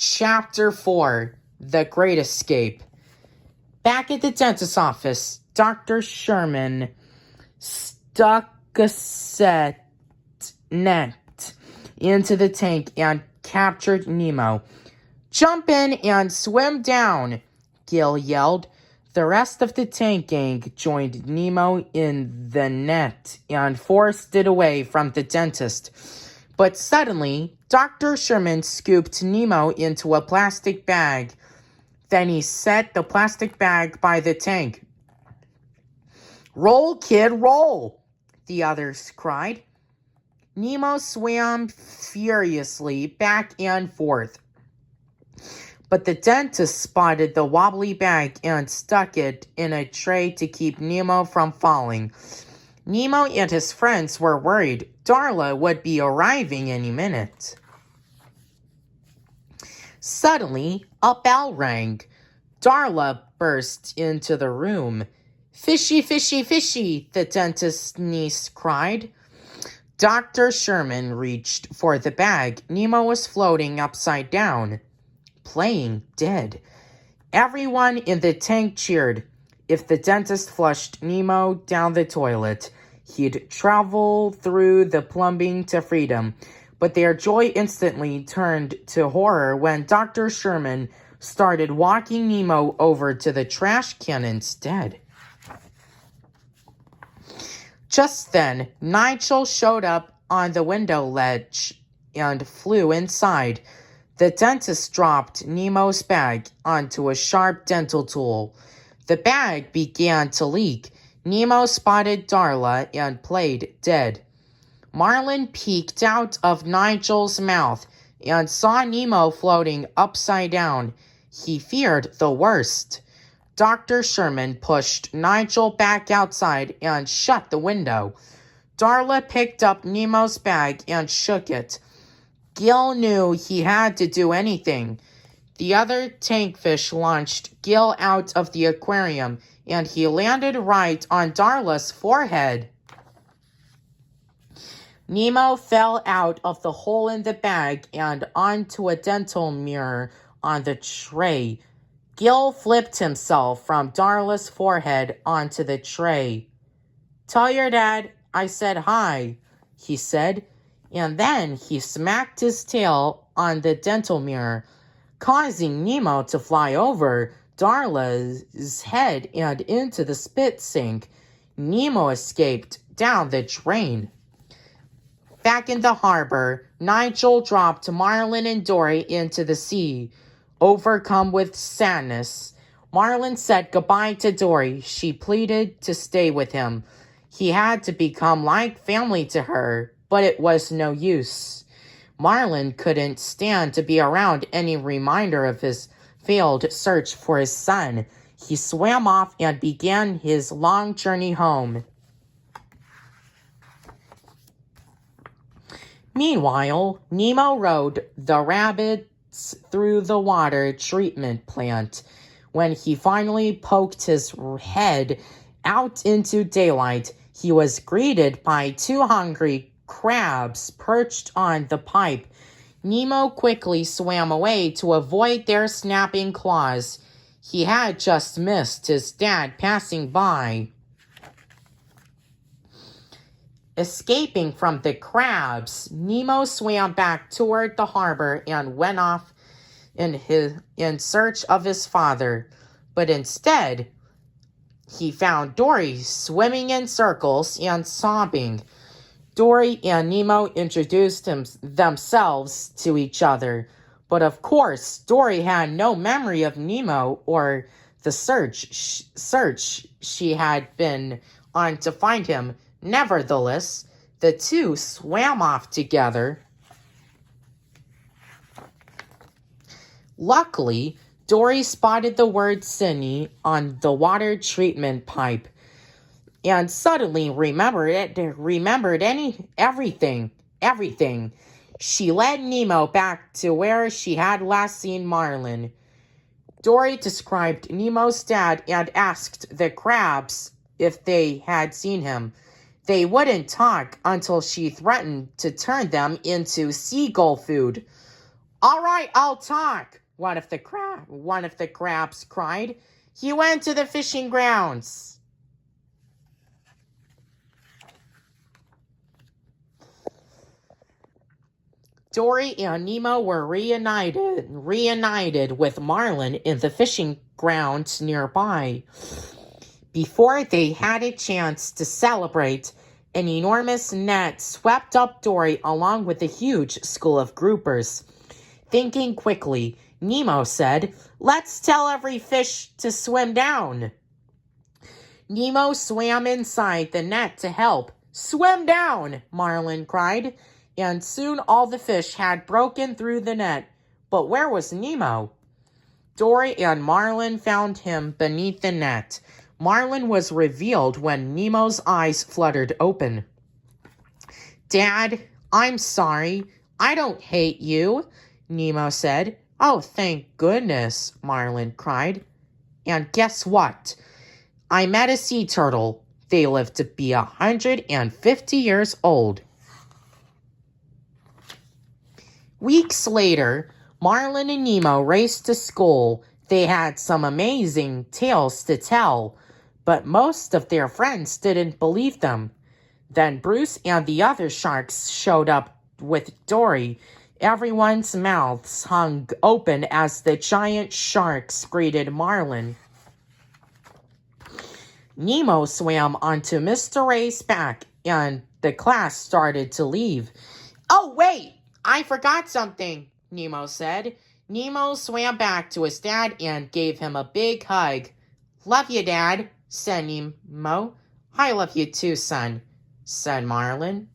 Chapter 4, The Great Escape. Back at the dentist's office, Dr. Sherman stuck a set net into the tank and captured Nemo. "Jump in and swim down," Gil yelled. The rest of the tank gang joined Nemo in the net and forced it away from the dentist. But suddenly, Dr. Sherman scooped Nemo into a plastic bag. Then he set the plastic bag by the tank. "Roll, kid, roll," the others cried. Nemo swam furiously back and forth. But the dentist spotted the wobbly bag and stuck it in a tray to keep Nemo from falling. Nemo and his friends were worried Darla would be arriving any minute. Suddenly, a bell rang. Darla burst into the room. "Fishy, fishy, fishy," the dentist's niece cried. Dr. Sherman reached for the bag. Nemo was floating upside down, playing dead. Everyone in the tank cheered. If the dentist flushed Nemo down the toilet, he'd travel through the plumbing to freedom. But their joy instantly turned to horror when Dr. Sherman started walking Nemo over to the trash can instead. Just then, Nigel showed up on the window ledge and flew inside. The dentist dropped Nemo's bag onto a sharp dental tool. The bag began to leak. Nemo spotted Darla and played dead. Marlin peeked out of Nigel's mouth and saw Nemo floating upside down. He feared the worst. Dr. Sherman pushed Nigel back outside and shut the window. Darla picked up Nemo's bag and shook it. Gil knew he had to do anything. The other tankfish launched Gil out of the aquarium, and he landed right on Darla's forehead. Nemo fell out of the hole in the bag and onto a dental mirror on the tray. Gil flipped himself from Darla's forehead onto the tray. "Tell your dad I said hi," he said, and then he smacked his tail on the dental mirror, causing Nemo to fly over Darla's head and into the spit sink. Nemo escaped down the drain. Back in the harbor, Nigel dropped Marlin and Dory into the sea. Overcome with sadness, Marlin said goodbye to Dory. She pleaded to stay with him. He had to become like family to her, but it was no use. Marlin couldn't stand to be around any reminder of his failed search for his son. He swam off and began his long journey home. Meanwhile, Nemo rode the rabbits through the water treatment plant. When he finally poked his head out into daylight, he was greeted by two hungry crabs perched on the pipe. Nemo quickly swam away to avoid their snapping claws. He had just missed his dad passing by. Escaping from the crabs, Nemo swam back toward the harbor and went off in search of his father. But instead, he found Dory swimming in circles and sobbing. Dory and Nemo introduced themselves to each other. But of course, Dory had no memory of Nemo or the search she had been on to find him. Nevertheless, the two swam off together. Luckily, Dory spotted the word Sydney on the water treatment pipe and suddenly remembered everything. She led Nemo back to where she had last seen Marlin. Dory described Nemo's dad and asked the crabs if they had seen him. They wouldn't talk until she threatened to turn them into seagull food. All right, I'll talk, one of the crabs cried. He went to the fishing grounds. Dory and Nemo were reunited with Marlin in the fishing grounds nearby. Before they had a chance to celebrate, an enormous net swept up Dory along with a huge school of groupers. Thinking quickly, Nemo said, "Let's tell every fish to swim down." Nemo swam inside the net to help. "Swim down!" Marlin cried, and soon all the fish had broken through the net. But where was Nemo? Dory and Marlin found him beneath the net. Marlin was revealed when Nemo's eyes fluttered open. "Dad, I'm sorry. I don't hate you," Nemo said. "Oh, thank goodness," Marlin cried. "And guess what? I met a sea turtle. They lived to be 150 years old." Weeks later, Marlin and Nemo raced to school. They had some amazing tales to tell, but most of their friends didn't believe them. Then Bruce and the other sharks showed up with Dory. Everyone's mouths hung open as the giant sharks greeted Marlin. Nemo swam onto Mr. Ray's back, and the class started to leave. "Oh, wait! I forgot something," Nemo said. Nemo swam back to his dad and gave him a big hug. "Love you, Dad," said Nemo. "I love you too, son," said Marlin.